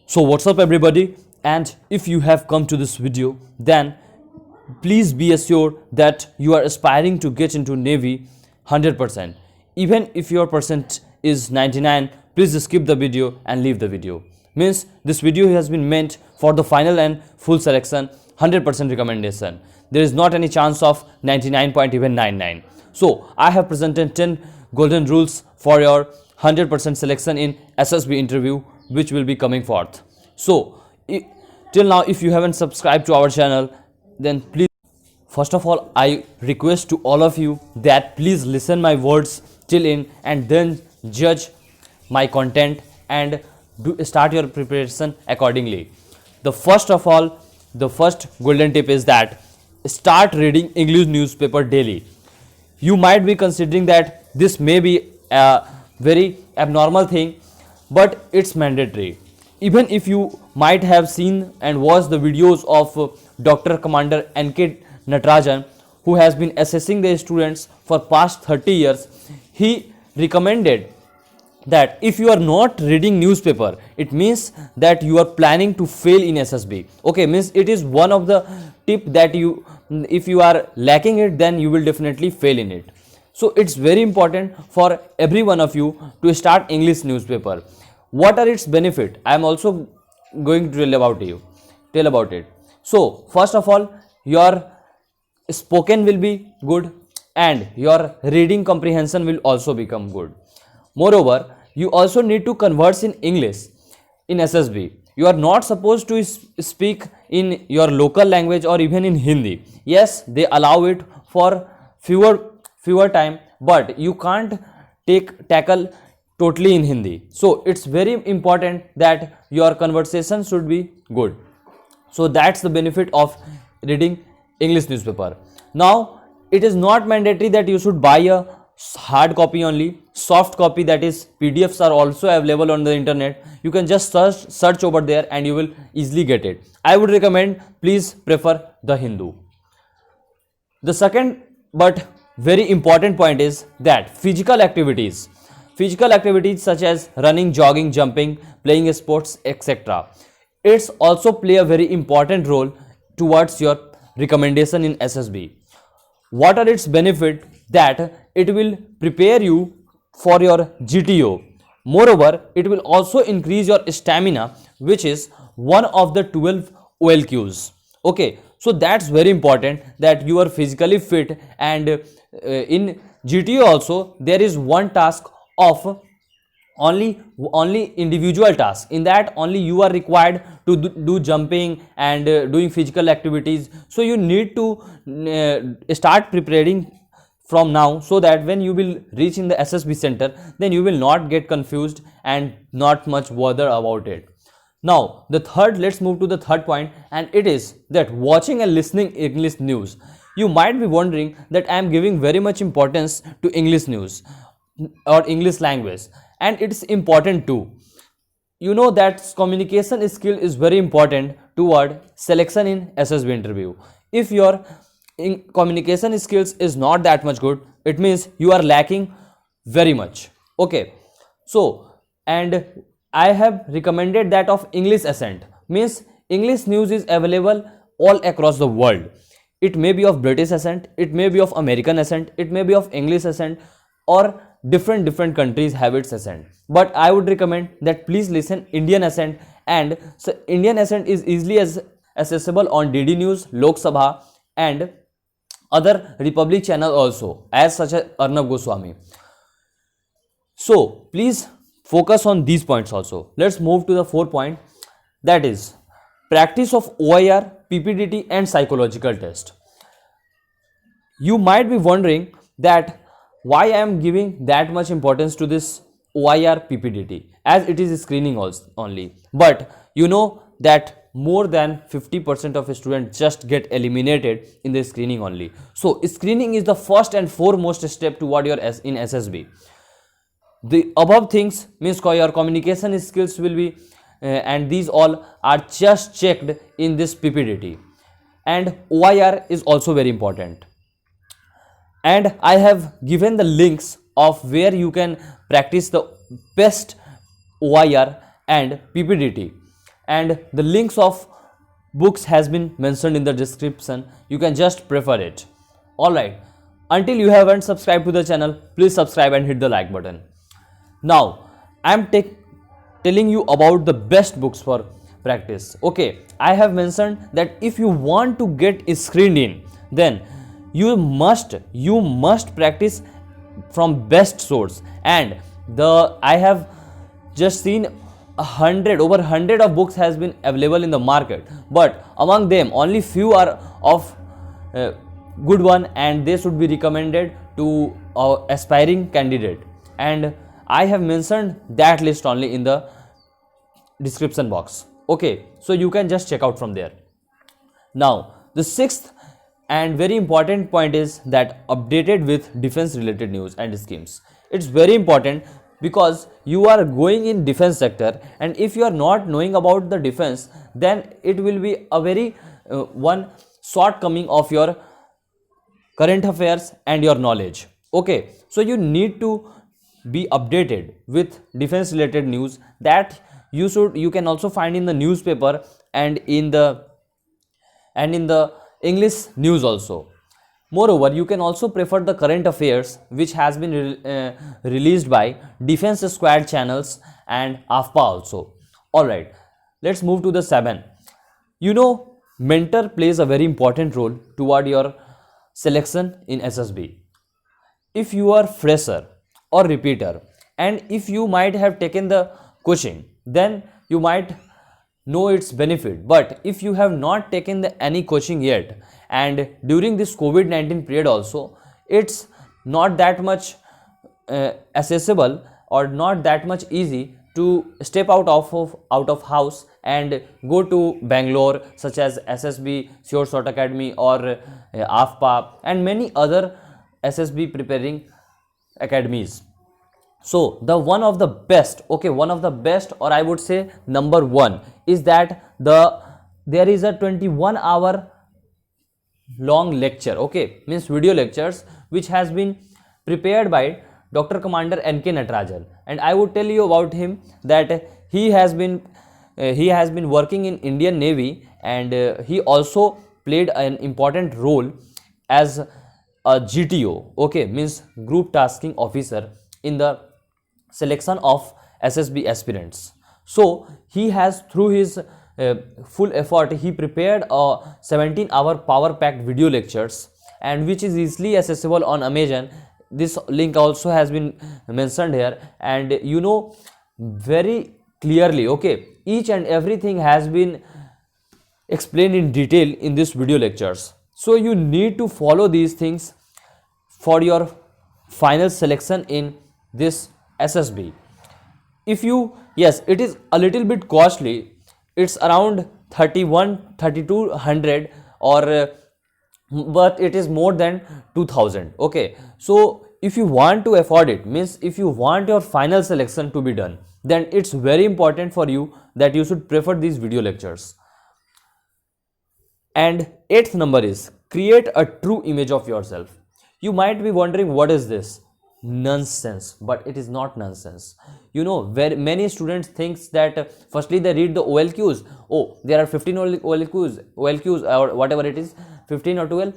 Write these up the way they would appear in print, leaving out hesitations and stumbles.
So what's up everybody, and if you have come to this video, then please be assured that you are aspiring to get into Navy 100%. Even if your percent is 99, please skip the video and leave the video. Means this video has been meant for the final and full selection 100% recommendation. There is not any chance of 99.99. So I have presented 10 golden rules for your 100% selection in SSB interview, which will be coming forth. So till now, if you haven't subscribed to our channel, then please, first of all, I request to all of you that please listen my words till in and then judge my content and start your preparation accordingly. The first golden tip is that start reading English newspaper daily. You might be considering that this may be a very abnormal thing, but it's mandatory. Even if you might have seen and watched the videos of Dr. Commander N.K. Natarajan, who has been assessing the students for past 30 years, he recommended that if you are not reading newspaper, it means that you are planning to fail in SSB. Okay, means it is one of the tip that if you are lacking it, then you will definitely fail in it. So it's very important for every one of you to start English newspaper. What are its benefit? I am also going to tell about it. So first of all, your spoken will be good and your reading comprehension will also become good. Moreover, you also need to converse in English in SSB. You are not supposed to speak in your local language or even in Hindi. Yes, they allow it for fewer time, but you can't tackle totally in Hindi. So it's very important that your conversation should be good. So that's the benefit of reading English newspaper. Now, it is not mandatory that you should buy a hard copy only. Soft copy, that is PDFs, are also available on the internet. You can just search over there and you will easily get it. I would recommend, please prefer the Hindu. The second but very important point is that physical activities such as running, jogging, jumping, playing sports, etc., it's also play a very important role towards your recommendation in SSB. What are its benefit? That it will prepare you for your GTO. Moreover, it will also increase your stamina, which is one of the 12 OLQs. Okay, so that's very important that you are physically fit, and in GTO also there is one task of only individual task. In that only you are required to do jumping and doing physical activities. So you need to start preparing from now, so that when you will reach in the SSB center, then you will not get confused and not much bother about it. Now let's move to the third point, and it is that watching and listening English news. You might be wondering that I am giving very much importance to English news or English language, and it's important too. You know that communication skill is very important toward selection in SSB interview. If your communication skills is not that much good, it means you are lacking very much. Okay, so and I have recommended that of English accent. Means English news is available all across the world. It may be of British accent, it may be of American accent, it may be of English accent, or different countries have its accent. But I would recommend that please listen Indian accent, and so Indian accent is easily accessible on DD News, Lok Sabha, and other Republic channel also, as such as Arnab Goswami. So please focus on these points also. Let's move to the fourth point, that is practice of OIR, PPDT and psychological test. You might be wondering that why I am giving that much importance to this OIR, PPDT, as it is screening only. But you know that more than 50% of students just get eliminated in the screening only. So screening is the first and foremost step toward your in SSB. The above things means your communication skills will be and these all are just checked in this PPDT, and OIR is also very important. And I have given the links of where you can practice the best OIR and PPDT. and the links of books has been mentioned in the description. You can just prefer it. All right, until you haven't subscribed to the channel, please subscribe and hit the like button. Now I am telling you about the best books for practice. Okay, I have mentioned that if you want to get screened in, then you must practice from best source. And I have just seen over 100 of books has been available in the market, but among them only few are of good one, and they should be recommended to aspiring candidate, and I have mentioned that list only in the description box. Okay, so you can just check out from there. Now the sixth and very important point is that updated with defense related news and schemes. It's very important because you are going in defense sector, and if you are not knowing about the defense, then it will be a very one shortcoming of your current affairs and your knowledge. Okay, so you need to be updated with defense related news that you can also find in the newspaper and in the English news also. Moreover, you can also prefer the current affairs which has been released by Defense Squad channels and AFPA also. Alright, let's move to the 7. You know, mentor plays a very important role toward your selection in SSB. If you are fresher or repeater, and if you might have taken the coaching, then you might know its benefit. But if you have not taken any coaching yet, and during this COVID-19 period also, it's not that much accessible or not that much easy to step out of house and go to Bangalore, such as SSB Sure Shot Academy or AFPA and many other SSB preparing academies. So the one of the best, or I would say number one, is that there is a 21-hour long lecture, okay, means video lectures, which has been prepared by Dr. Commander N.K. Natarajan, and I would tell you about him that he has been working in Indian Navy, and he also played an important role as a GTO, okay, means Group Tasking Officer, in the selection of SSB aspirants. So he has, through his full effort, he prepared a 17-hour power-packed video lectures, and which is easily accessible on Amazon. This link also has been mentioned here, and you know very clearly, okay, each and everything has been explained in detail in this video lectures. So you need to follow these things for your final selection in this SSB. If you, yes, it is a little bit costly, it's around 3200 or but it is more than 2000, okay. So if you want to afford it, means if you want your final selection to be done, then it's very important for you that you should prefer these video lectures. And 8th number is create a true image of yourself. You might be wondering, what is this? Nonsense. But it is not nonsense. You know, very many students thinks that firstly they read the OLQs. Oh, there are 15 OLQs or whatever it is, 15 or 12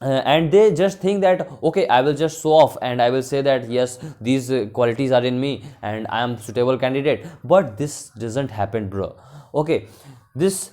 and they just think that, okay, I will just show off and I will say that yes, these qualities are in me and I am suitable candidate. But this doesn't happen, bro. Okay, this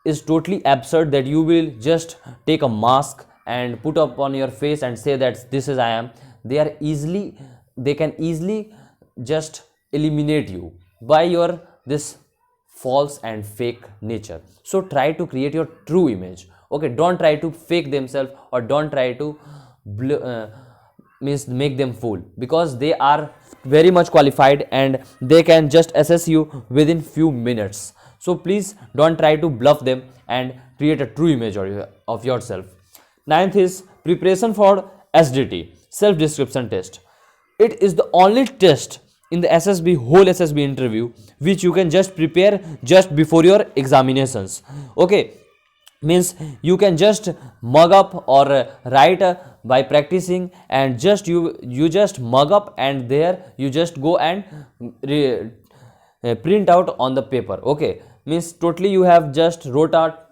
is totally absurd that you will just take a mask and put up on your face and say that this is I am. They can easily just eliminate you by your this false and fake nature. So try to create your true image. Okay, don't try to fake themselves or don't try to make them fool, because they are very much qualified and they can just assess you within few minutes. So please don't try to bluff them and create a true image of yourself. 9th is preparation for SDT, self description test. It is the only test in the whole SSB interview which you can just prepare just before your examinations. Okay, means you can just mug up or write by practicing, and just you just mug up and there you just go and print out on the paper. Okay, means totally you have just wrote up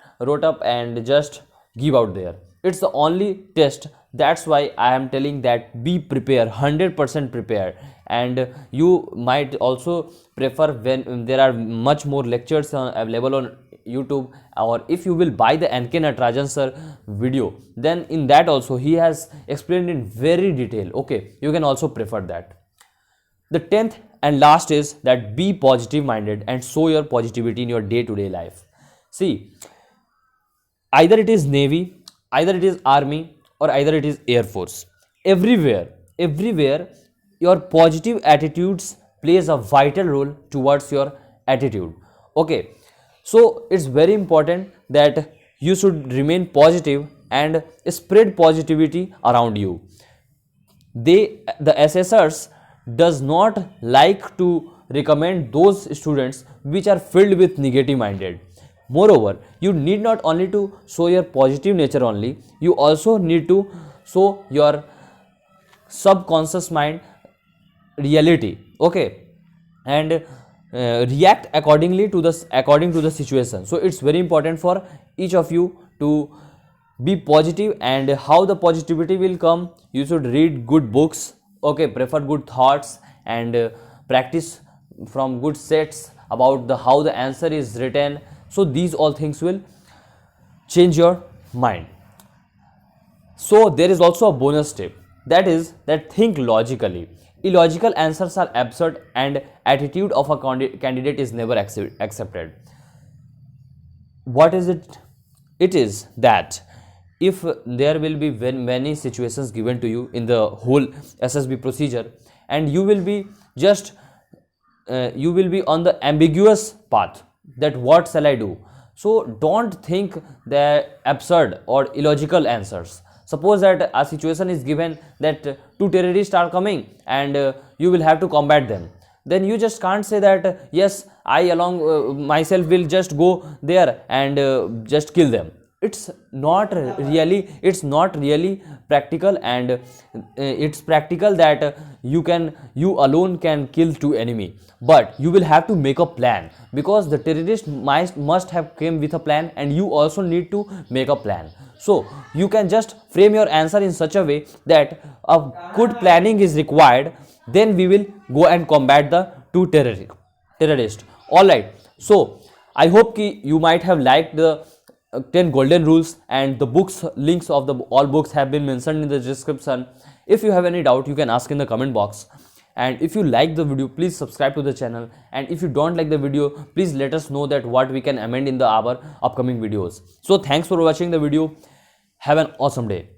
and just give out there. It's the only test. That's why I am telling that be prepared, 100% prepared. And you might also prefer when there are much more lectures available on YouTube, or if you will buy the NK Natarajan sir video, then in that also he has explained in very detail. Okay, you can also prefer that. The 10th and last is that be positive minded and show your positivity in your day-to-day life. See, either it is Navy, either it is Army, or either it is Air Force, everywhere your positive attitudes plays a vital role towards your attitude. Okay, so it's very important that you should remain positive and spread positivity around you. The assessors does not like to recommend those students which are filled with negative minded. Moreover, you need not only to show your positive nature only, you also need to show your subconscious mind reality. Okay, and react according to the situation. So it's very important for each of you to be positive. And how the positivity will come, you should read good books. Okay, prefer good thoughts, and practice from good sets about the how the answer is written. So these all things will change your mind. So there is also a bonus tip, that is that think logically. Illogical answers are absurd, and attitude of a candidate is never accepted. What is it? It is that if there will be many situations given to you in the whole SSB procedure, and you will be just you will be on the ambiguous path that what shall I do. So don't think the absurd or illogical answers. Suppose that a situation is given that two terrorists are coming, and you will have to combat them. Then you just can't say that yes, I along myself will just go there and just kill them. It's not really practical. And it's practical that you alone can kill two enemy, but you will have to make a plan, because the terrorist must have came with a plan, and you also need to make a plan. So you can just frame your answer in such a way that a good planning is required. Then we will go and combat the two terrorists. All right, so I hope you might have liked the 10 golden rules, and the books links of the all books have been mentioned in the description. If you have any doubt, you can ask in the comment box. And if you like the video, please subscribe to the channel. And if you don't like the video, please let us know that what we can amend in our upcoming videos. So thanks for watching the video. Have an awesome day.